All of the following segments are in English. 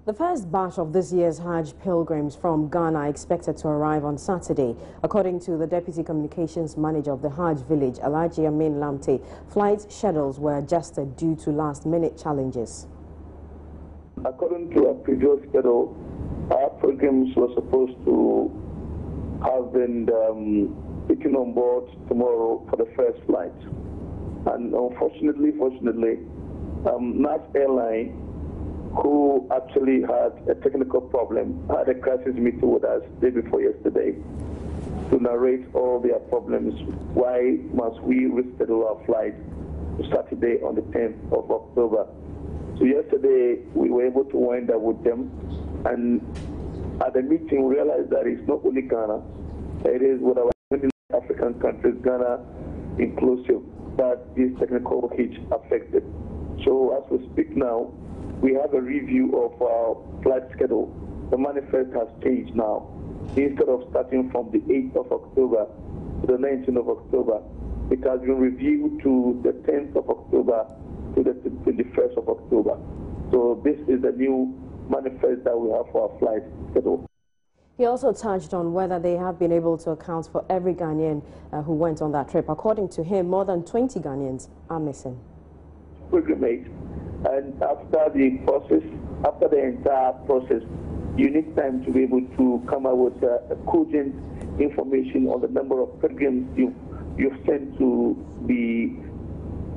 The first batch of this year's Hajj pilgrims from Ghana are expected to arrive on Saturday. According to the Deputy Communications Manager of the Hajj village, Alhaji Amin Lamte, flight schedules were adjusted due to last-minute challenges. According to our previous schedule, our pilgrims were supposed to have been taken on board tomorrow for the first flight. And unfortunately, NAS Airline, who actually had a technical problem, had a crisis meeting with us day before yesterday to narrate all their problems. Why must we reschedule our flight to Saturday on the 10th of October? So yesterday we were able to wind up with them, and at the meeting we realized that it's not only Ghana, it is with our African countries, Ghana inclusive, that this technical hitch affected. So as we speak now, we have a review of our flight schedule. The manifest has changed now. Instead of starting from the 8th of October to the 19th of October, it has been reviewed to the 10th of October to the 21st of October. So this is the new manifest that we have for our flight schedule. He also touched on whether they have been able to account for every Ghanaian who went on that trip. According to him, more than 20 Ghanaians are missing. Pilgrimage. And after the entire process, you need time to be able to come out with a cogent information on the number of pilgrims you've sent to the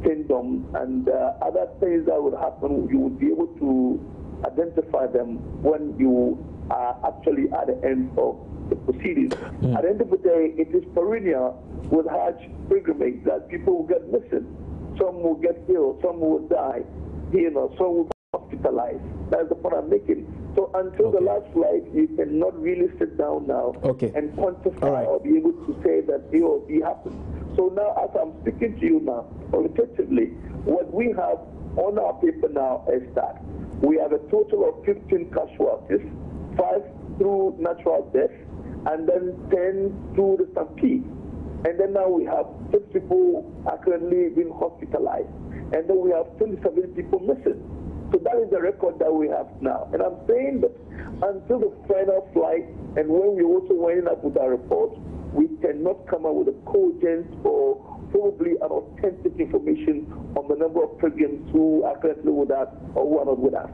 kingdom, and other things that would happen. You would be able to identify them when you are actually at the end of the proceedings. At the end of the day, it is perennial with Hajj pilgrimage that people will get missing. Some will get ill, some will die. Some will be hospitalized. That's the point I'm making. So until the last flight, you cannot really sit down now and quantify or be able to say that it will be happening. So now, as I'm speaking to you now, qualitatively, what we have on our paper now is that we have a total of 15 casualties, 5 through natural death, and then 10 through the stampede. And then now we have 6 people are currently being hospitalized. And then we have 27 people missing. So that is the record that we have now. And I'm saying that until the final flight, and when we also wind up with our report, we cannot come up with a cogent or probably an authentic information on the number of pilgrims who are currently with us or who are not with us.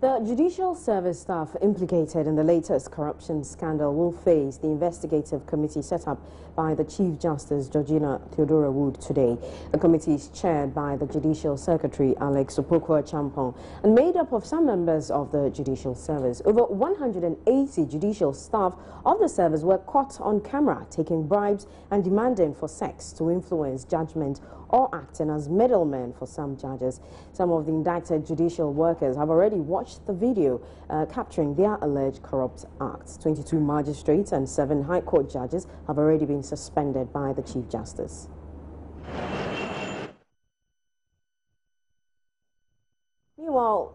The Judicial Service staff implicated in the latest corruption scandal will face the investigative committee set up by the Chief Justice Georgina Theodora Wood today. The committee is chaired by the Judicial Secretary Alex Opoku-Achampong and made up of some members of the Judicial Service. Over 180 judicial staff of the service were caught on camera taking bribes and demanding for sex to influence judgment or acting as middlemen for some judges. Some of the indicted judicial workers have already watched the video capturing their alleged corrupt acts. 22 magistrates and 7 High Court judges have already been suspended by the Chief Justice. Meanwhile,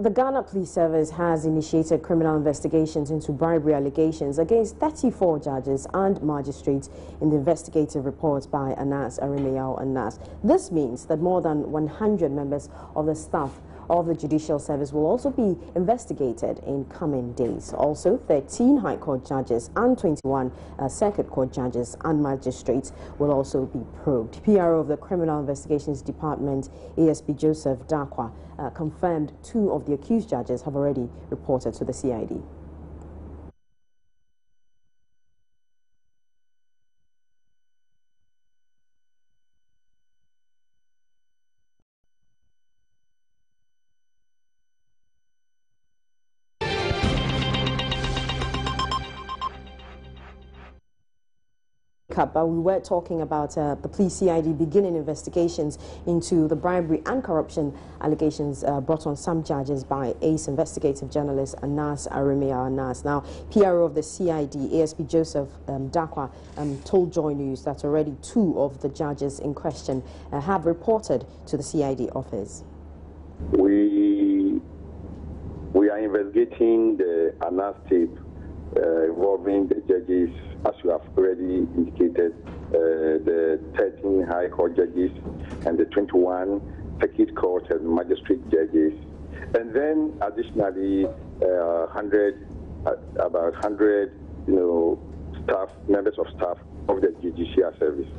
the Ghana Police Service has initiated criminal investigations into bribery allegations against 34 judges and magistrates in the investigative reports by Anas Arimeyao and NAS. This means that more than 100 members of the staff of the Judicial Service will also be investigated in coming days. Also, 13 High Court judges and 21 Circuit Court judges and magistrates will also be probed. PRO of the Criminal Investigations Department, ASP Joseph Dakwa, confirmed 2 of the accused judges have already reported to the CID. But we were talking about the police CID beginning investigations into the bribery and corruption allegations brought on some judges by ACE investigative journalist Anas Arimeyao Anas. Now, PRO of the CID, ASP Joseph Dakwa, told Joy News that already 2 of the judges in question have reported to the CID office. We are investigating the Anas tape involving the judges, as you have already indicated, the 13 High Court judges and the 21 circuit court and magistrate judges, and then additionally about 100 members of staff of the Judicial Service.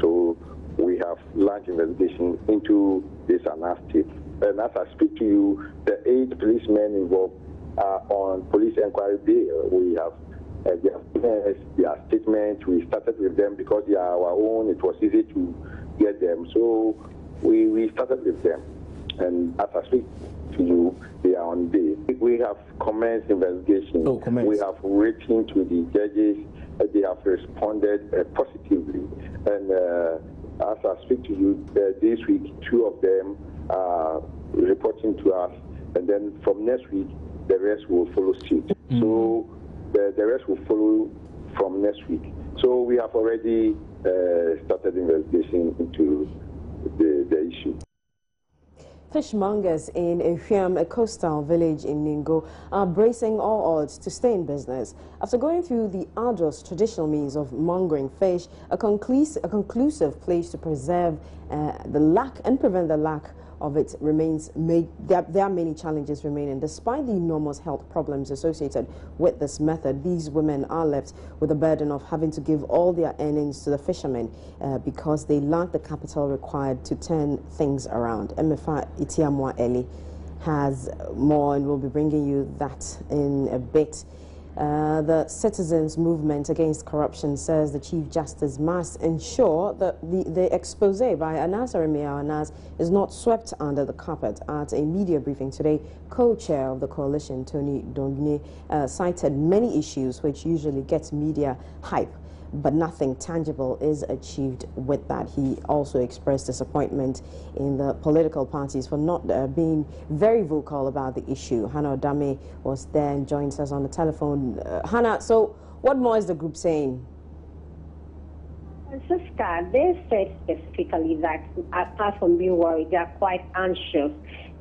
So we have launched investigation into this anarchy. And as I speak to you, the 8 policemen involved are on police inquiry bail. We have their statements. We started with them because they are our own. It was easy to get them. So we started with them. And as I speak to you, they are on bail. We have commenced investigation. We have written to the judges. They have responded positively. And as I speak to you, this week, 2 of them are reporting to us. And then from next week, the rest will follow suit. So the rest will follow from next week. So we have already started investigation into the issue. Fishmongers in Efiam, a coastal village in Ningo, are bracing all odds to stay in business. After going through the arduous traditional means of mongering fish, a conclusive place to preserve the lack and prevent the lack of it remains. There are many challenges remaining. Despite the enormous health problems associated with this method, these women are left with the burden of having to give all their earnings to the fishermen because they lack the capital required to turn things around. Emefa Itiamwa Eli has more, and we'll be bringing you that in a bit. The Citizens Movement Against Corruption says the Chief Justice must ensure that the expose by Anas Aremia Anas is not swept under the carpet. At a media briefing today, co-chair of the coalition, Tony Dongne, cited many issues which usually get media hype, but nothing tangible is achieved with that. He also expressed disappointment in the political parties for not being very vocal about the issue. Hannah Odame was there and joins us on the telephone. Hannah, so what more is the group saying? Siska, they said specifically that apart from being worried, they are quite anxious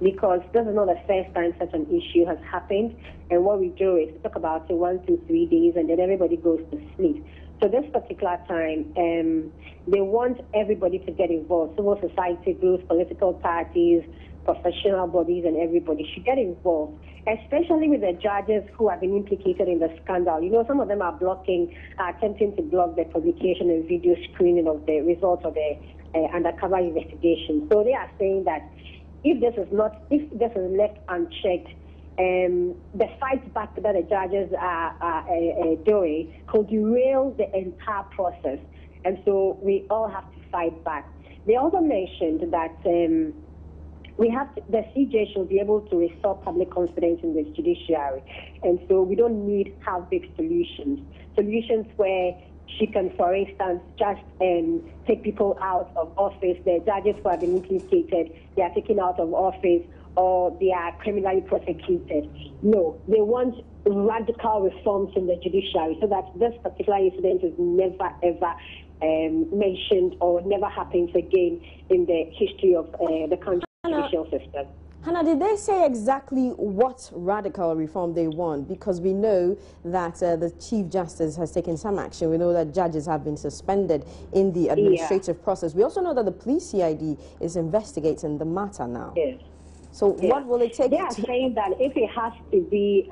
because this is not the first time such an issue has happened. And what we do is talk about it 1 to 3 days and then everybody goes to sleep. So this particular time, they want everybody to get involved. Civil society groups, political parties, professional bodies, and everybody should get involved, especially with the judges who have been implicated in the scandal. You know, some of them are attempting to block the publication and video screening of the results of the undercover investigation. So they are saying that if this is left unchecked, the fight back that the judges are doing could derail the entire process, and so we all have to fight back. They also mentioned that the CJ should be able to restore public confidence in the judiciary, and so we don't need half-baked solutions where she can, for instance, just take people out of office. The judges who have been implicated, they are taken out of office, or they are criminally prosecuted. No, they want radical reforms in the judiciary so that this particular incident is never, ever mentioned or never happens again in the history of the country's judicial system. Hannah, did they say exactly what radical reform they want? Because we know that the Chief Justice has taken some action. We know that judges have been suspended in the administrative process. We also know that the police CID is investigating the matter now. Yes. So what will it take? They are saying that if it has to be,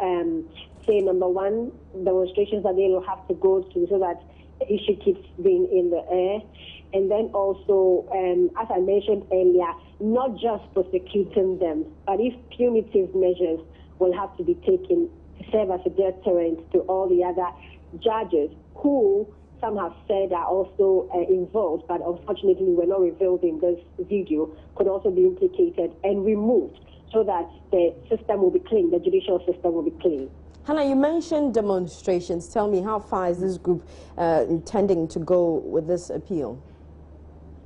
say, number one, demonstrations that they will have to go to so that the issue keeps being in the air. And then also, as I mentioned earlier, not just prosecuting them, but if punitive measures will have to be taken to serve as a deterrent to all the other judges who some have said are also involved, but unfortunately were not revealed in this video, could also be implicated and removed so that the system will be clean, the judicial system will be clean. Hannah, you mentioned demonstrations. Tell me, how far is this group intending to go with this appeal?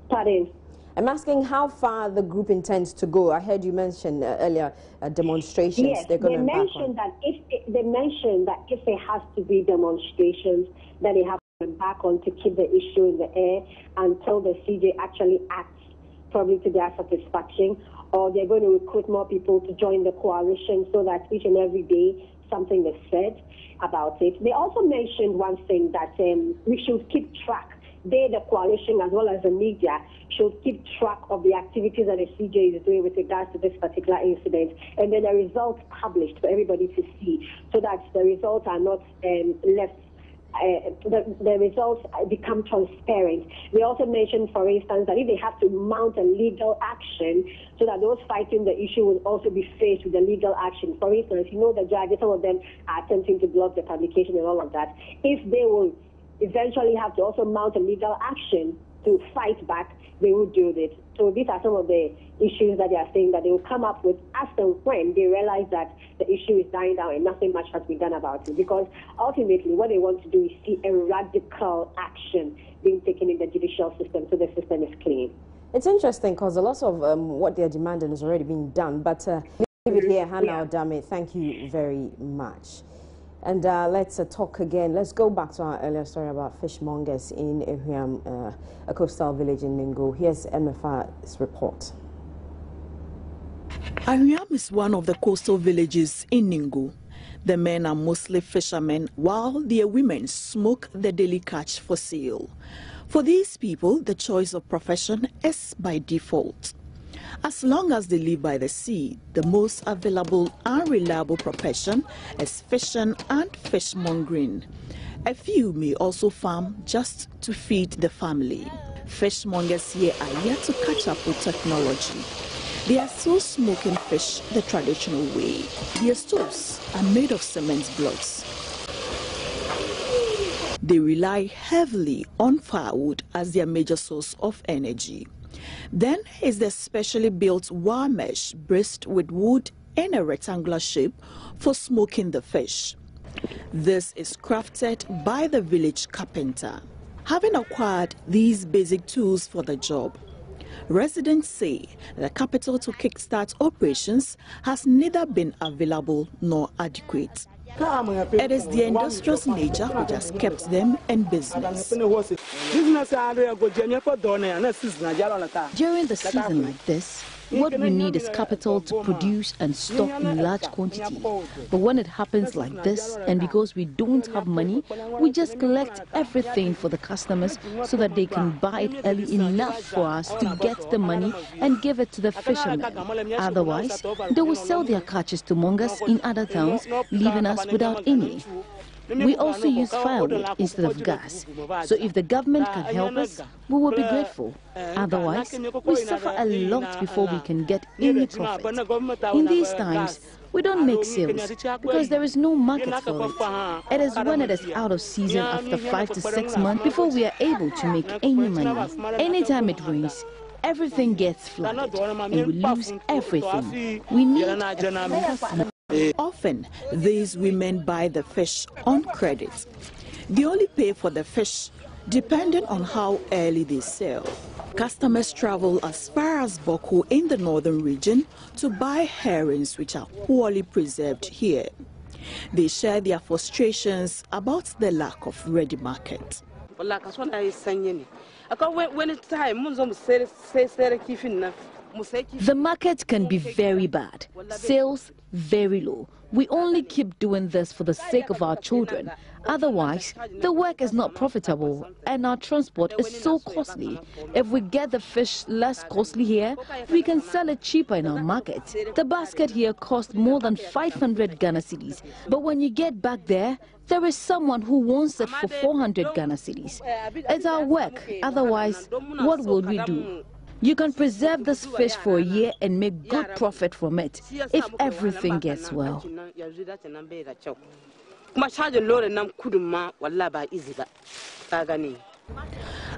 Pardon? I'm asking how far the group intends to go. I heard you mention earlier demonstrations. Yes, they mentioned that if it has to be demonstrations, then they have to back on to keep the issue in the air until the CJ actually acts, probably to their satisfaction, or they're going to recruit more people to join the coalition so that each and every day something is said about it. They also mentioned one thing, that we should keep track they, the coalition, as well as the media, should keep track of the activities that the CJ is doing with regards to this particular incident, and then the results published for everybody to see, so that the results are not left. The results become transparent. They also mentioned, for instance, that if they have to mount a legal action, so that those fighting the issue will also be faced with the legal action. For instance, you know, the judges, some of them are attempting to block the publication and all of that. If they will eventually have to also mount a legal action to fight back, they will do it. So these are some of the issues that they are saying that they will come up with as and when they realize that the issue is dying down and nothing much has been done about it. Because ultimately what they want to do is see a radical action being taken in the judicial system so the system is clean. It's interesting because a lot of what they're demanding is already being done. But leave it here, Hannah Odame. Thank you very much. And let's talk again. Let's go back to our earlier story about fishmongers in Ehuam, a coastal village in Ningo. Here's MFR's report. Ehuam is one of the coastal villages in Ningo. The men are mostly fishermen, while their women smoke the daily catch for sale. For these people, the choice of profession is by default. As long as they live by the sea, the most available and reliable profession is fishing and fishmongering. A few may also farm just to feed the family. Fishmongers here are yet to catch up with technology. They are still smoking fish the traditional way. Their stoves are made of cement blocks. They rely heavily on firewood as their major source of energy. Then is the specially built wire mesh braced with wood in a rectangular shape for smoking the fish. This is crafted by the village carpenter. Having acquired these basic tools for the job, residents say the capital to kickstart operations has neither been available nor adequate. It is the industrious nature which has kept them in business. During the season like this, what we need is capital to produce and stock in large quantity. But when it happens like this, and because we don't have money, we just collect everything for the customers so that they can buy it early enough for us to get the money and give it to the fishermen. Otherwise, they will sell their catches to mongers in other towns, leaving us without any. We also use firewood instead of gas, so if the government can help us, we will be grateful. Otherwise, we suffer a lot before we can get any profit. In these times, we don't make sales because there is no market for it. It is when it is out of season after 5 to 6 months before we are able to make any money. Anytime it rains, everything gets flooded and we lose everything. We need a customer. Often, these women buy the fish on credit. They only pay for the fish depending on how early they sell. Customers travel as far as Boko in the northern region to buy herrings which are poorly preserved here. They share their frustrations about the lack of ready market. The market can be very bad, sales very low. We only keep doing this for the sake of our children. Otherwise, the work is not profitable and our transport is so costly. If we get the fish less costly here, we can sell it cheaper in our market. The basket here costs more than 500 Ghana cedis. But when you get back there, there is someone who wants it for 400 Ghana cedis. It's our work. Otherwise, what will we do? You can preserve this fish for a year and make good profit from it if everything gets well.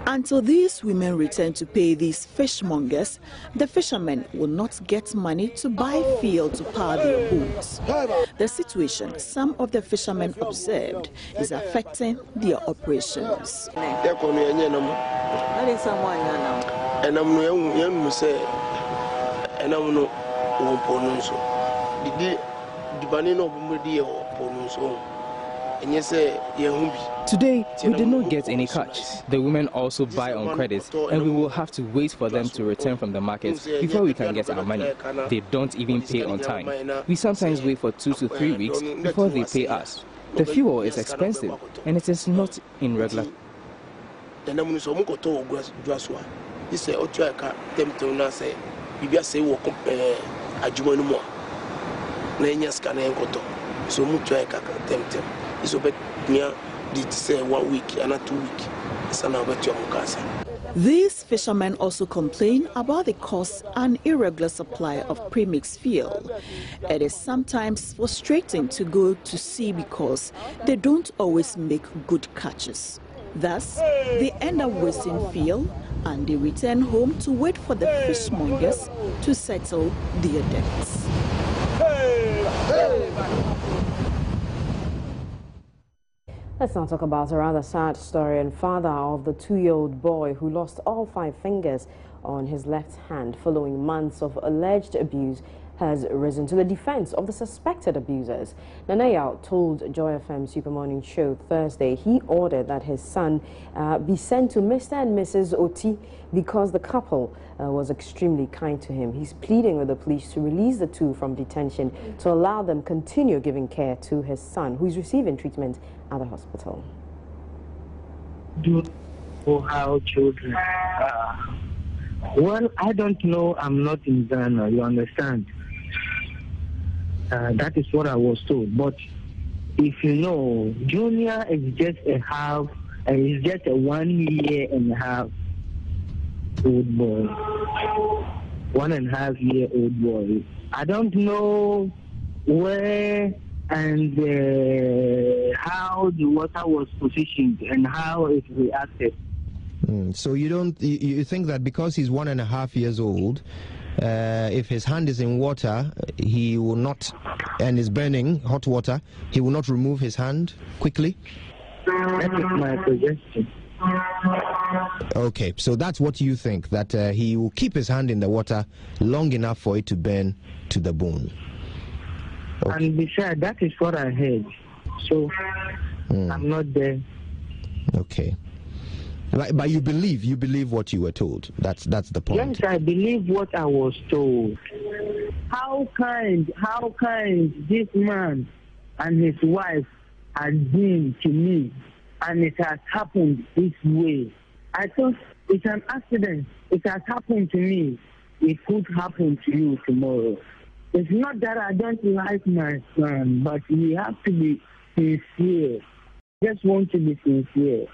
Until these women return to pay these fishmongers, the fishermen will not get money to buy fuel to power their boats. The situation some of the fishermen observed is affecting their operations. Today, we did not get any catch. The women also buy on credit, and we will have to wait for them to return from the market before we can get our money. They don't even pay on time. We sometimes wait for 2 to 3 weeks before they pay us. The fuel is expensive, and it is not in regular. the name so muko to Joshua. He say Otuaka tempting na say bibia say wo adwuma no mo. Na enya scan enkoto. So mutuaka tempting. Iso bet nya did say 1 week and 2 weeks. Sana bet your mukasa. These fishermen also complain about the cost and irregular supply of premixed fuel. It is sometimes frustrating to go to sea because they don't always make good catches. Thus, they end up wasting fuel and they return home to wait for the fishmongers to settle their debts. Let's now talk about a rather sad story. And father of the 2-year-old boy who lost all 5 fingers on his left hand following months of alleged abuse has risen to the defense of the suspected abusers. Nanayao told Joy FM Super Morning Show Thursday he ordered that his son be sent to Mr. and Mrs. Oti because the couple was extremely kind to him. He's pleading with the police to release the two from detention to allow them continue giving care to his son, who is receiving treatment at the hospital. Do how children well, I don't know. I'm not in Ghana, you understand? That is what I was told. But if you know, Junior is just a 1 year and a half old boy. 1.5 year old boy. I don't know where and how the water was positioned and how it reacted. So you think that because he's 1.5 years old, if his hand is in water, he will not, and is burning hot water, he will not remove his hand quickly? That is my suggestion. Okay, so that's what you think, that he will keep his hand in the water long enough for it to burn to the bone. Okay. And besides, that is what I heard. So I'm not there. Okay. But you believe what you were told. That's the point. Yes, I believe what I was told. How kind this man and his wife had been to me, and it has happened this way. I thought it's an accident. It has happened to me. It could happen to you tomorrow. It's not that I don't like my son, but we have to be sincere. Just want to be sincere.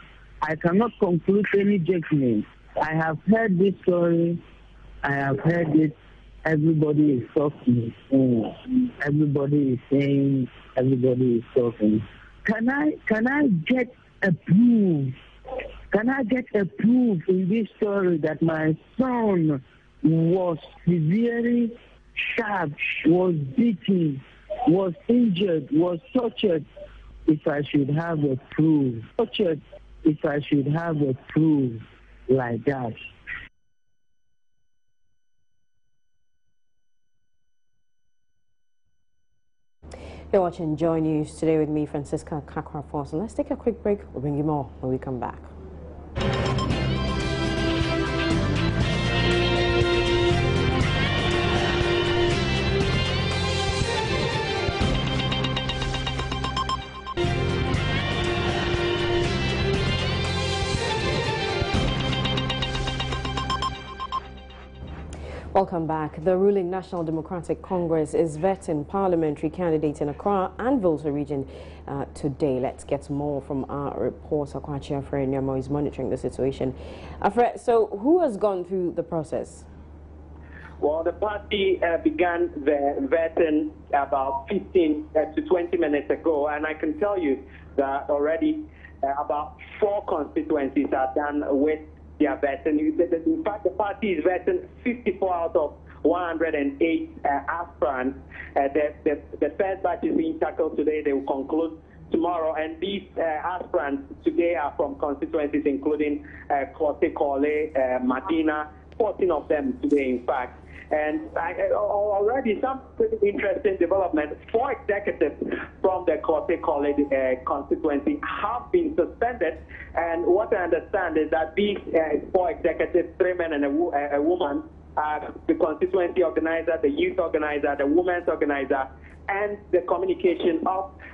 I cannot conclude any judgment. I have heard this story. I have heard it. Everybody is talking. Everybody is saying. Everybody is talking. Can I get a proof? Can I get a proof in this story that my son was severely sharp, was beaten, was injured, was tortured? If I should have a proof, if I should have a proof like that. You're watching Joy News today with me, Francisca Kakra-Forson. Let's take a quick break. We'll bring you more when we come back. Welcome back. The ruling National Democratic Congress is vetting parliamentary candidates in Accra and Volta region today. Let's get more from our reporter, Kwachi Afre Nyamo, is monitoring the situation. Afre, so who has gone through the process? Well, the party began the vetting about 15 to 20 minutes ago, and I can tell you that already about 4 constituencies are done with their vetting. In fact, the party is vetting 54 out of 108 aspirants. The first batch is being tackled today. They will conclude tomorrow. And these aspirants today are from constituencies including Kote Kole, Madina, 14 of them today, in fact. And already some pretty interesting development. 4 executives from the Kote College constituency have been suspended. And what I understand is that these 4 executives, 3 men and a woman, the constituency organizer, the youth organizer, the women's organizer, and the communication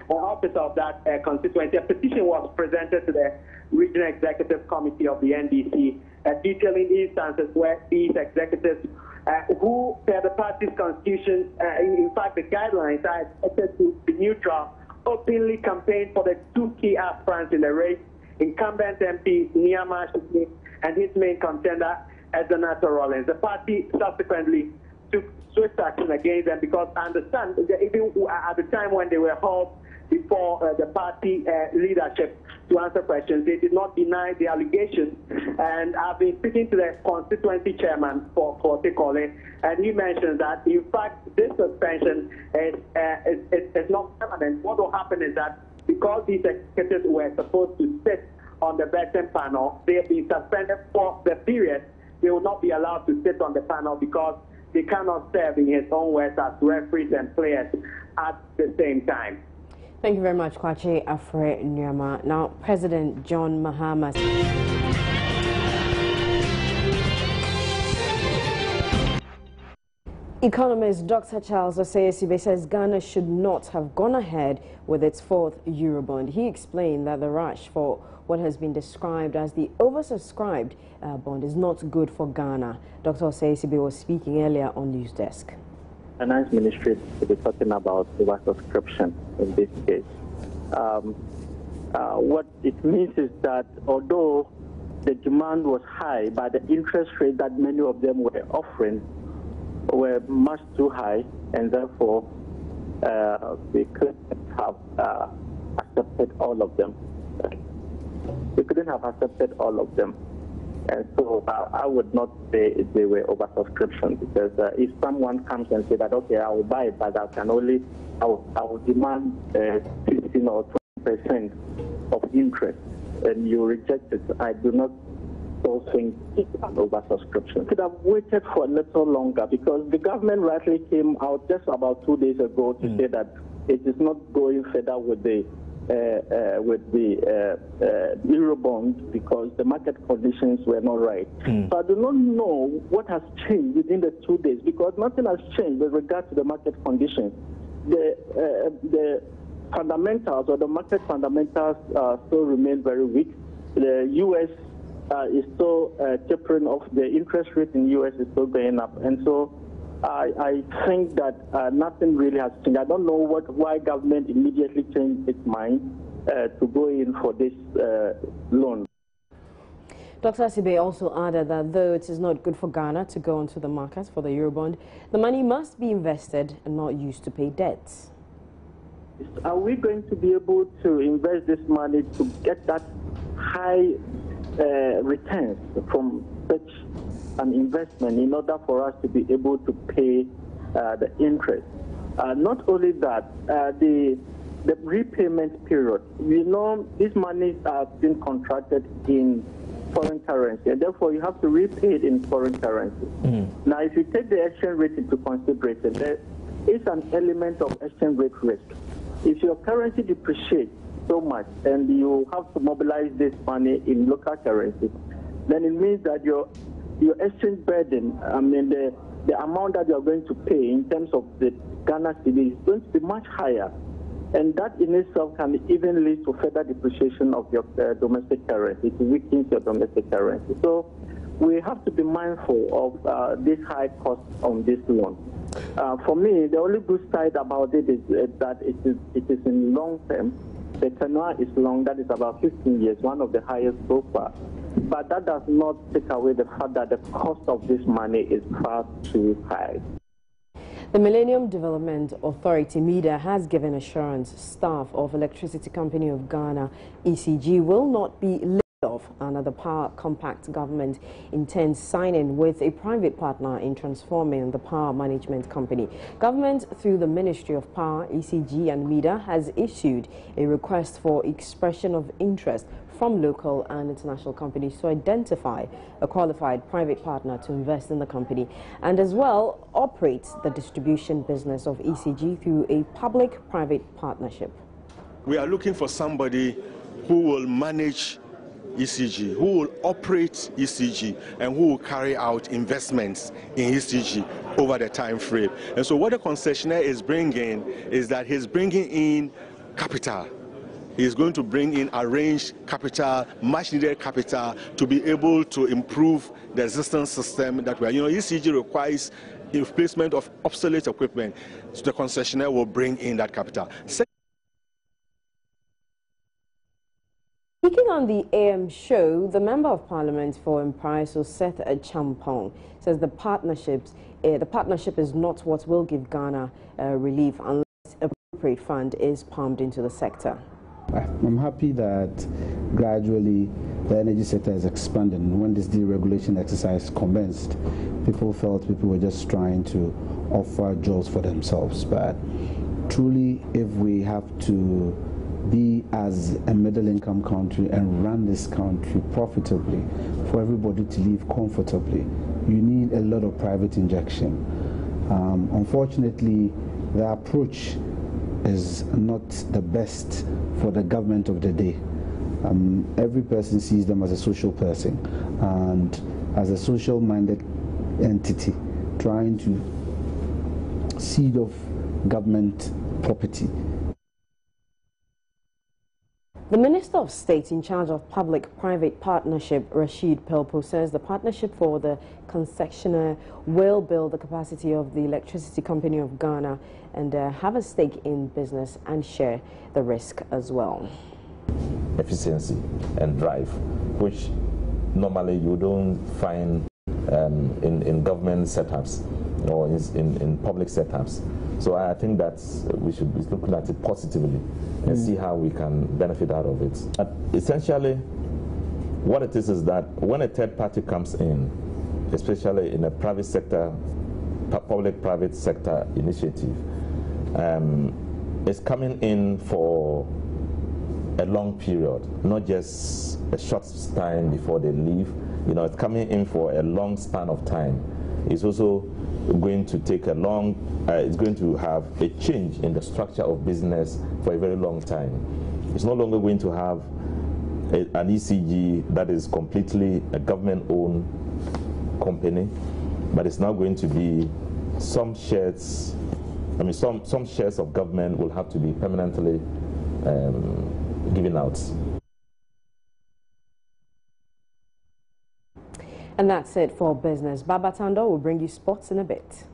officer of that constituency. A petition was presented to the Regional Executive Committee of the NDC, detailing instances where these executives, who per the party's constitution, in fact the guidelines are expected to be neutral, openly campaigned for the two key aspirants in the race, incumbent MP Niyama Shukni and his main contender, Donato Rollins. The party subsequently took swift action against them because I understand that even at the time when they were hauled before the party leadership to answer questions, they did not deny the allegations. And I've been speaking to the constituency chairman for Tekole, and he mentioned that in fact this suspension is not permanent. What will happen is that because these executives were supposed to sit on the vetting panel, they have been suspended for the period. They will not be allowed to sit on the panel because they cannot serve, in his own words, as referees and players at the same time. Thank you very much, Kwache Afre Nyama. Now, President John Mahama. Economist Dr. Charles Obeng says Ghana should not have gone ahead with its fourth Eurobond. He explained that the rush for what has been described as the oversubscribed bond is not good for Ghana. Dr. Obeng was speaking earlier on News Desk. Finance Ministry to be talking about oversubscription in this case. What it means is that although the demand was high, but the interest rate that many of them were offering were much too high, and therefore we couldn't have accepted all of them. We couldn't have accepted all of them. And so I would not say they were oversubscription, because if someone comes and says that, okay, I will buy it, but I will demand 15 or 20% of interest, and you reject it, I do not think it's an oversubscription. Could have waited for a little longer, because the government rightly came out just about 2 days ago to say that it is not going further with the Eurobond because the market conditions were not right. So I do not know what has changed within the 2 days, because nothing has changed with regard to the market conditions. The fundamentals, or the market fundamentals, still remain very weak. The U.S. Is still tapering off. The interest rate in the U.S. is still going up, and so I think that nothing really has changed. I don't know why government immediately changed its mind to go in for this loan. Dr. Obeng also added that though it is not good for Ghana to go onto the market for the Eurobond, the money must be invested and not used to pay debts. Are we going to be able to invest this money to get that high returns from such an investment in order for us to be able to pay the interest? Not only that, the repayment period. You know, these monies are being contracted in foreign currency, and therefore you have to repay it in foreign currency. Now, if you take the exchange rate into consideration, there is an element of exchange rate risk. If your currency depreciates so much and you have to mobilize this money in local currency, then it means that your exchange burden, I mean the amount that you're going to pay in terms of the Ghana cedi is going to be much higher, and that in itself can even lead to further depreciation of your domestic currency. It weakens your domestic currency. So we have to be mindful of this high cost on this loan. For me, the only good side about it is that it is in long term. The tenure is long, that is about 15 years, one of the highest so far. But that does not take away the fact that the cost of this money is far too high. The Millennium Development Authority, Midday, has given assurance staff of Electricity Company of Ghana, ECG, will not be laid off under the Power Compact government intends signing with a private partner in transforming the power management company. Government, through the Ministry of Power, ECG and Midday, has issued a request for expression of interest from local and international companies to identify a qualified private partner to invest in the company and as well operate the distribution business of ECG through a public-private partnership. We are looking for somebody who will manage ECG, who will operate ECG, and who will carry out investments in ECG over the time frame. And so what the concessionaire is bringing is that he's bringing in capital. He's going to bring in arranged capital, much needed capital, to be able to improve the existing system that we are. ECG requires replacement of obsolete equipment, so the concessionaire will bring in that capital. Speaking on the AM show, the Member of Parliament for Mpaiso, Seth Champong, says the partnership is not what will give Ghana relief unless appropriate fund is pumped into the sector. I'm happy that gradually the energy sector is expanding. When this deregulation exercise commenced, people felt people were just trying to offer jobs for themselves. But truly, if we have to be as a middle-income country and run this country profitably, for everybody to live comfortably, you need a lot of private injection. Unfortunately, the approach is not the best for the government of the day. Every person sees them as a social person and as a social-minded entity trying to cede off government property. The Minister of State in charge of public-private partnership, Rashid Pelpo, says the partnership for the concessionaire will build the capacity of the Electricity Company of Ghana and have a stake in business and share the risk as well. Efficiency and drive, which normally you don't find in government setups or in public setups. So I think that we should be looking at it positively and see how we can benefit out of it. But essentially, what it is that when a third party comes in, especially in a private sector, public-private sector initiative, it's coming in for a long period, not just a short time before they leave. It's coming in for a long span of time. It's also going to take a long, it's going to have a change in the structure of business for a very long time. It's no longer going to have an ECG that is completely a government-owned company, but it's now going to be some shares, some shares of government will have to be permanently given out. And that's it for business. Baba Tando will bring you sports in a bit.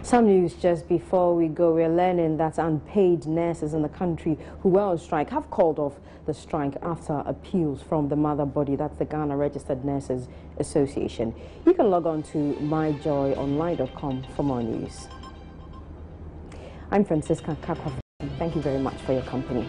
Some news just before we go. We're learning that unpaid nurses in the country who were on strike have called off the strike after appeals from the mother body, that's the Ghana Registered Nurses Association. You can log on to myjoyonline.com for more news. I'm Francisca Kakwa. Thank you very much for your company.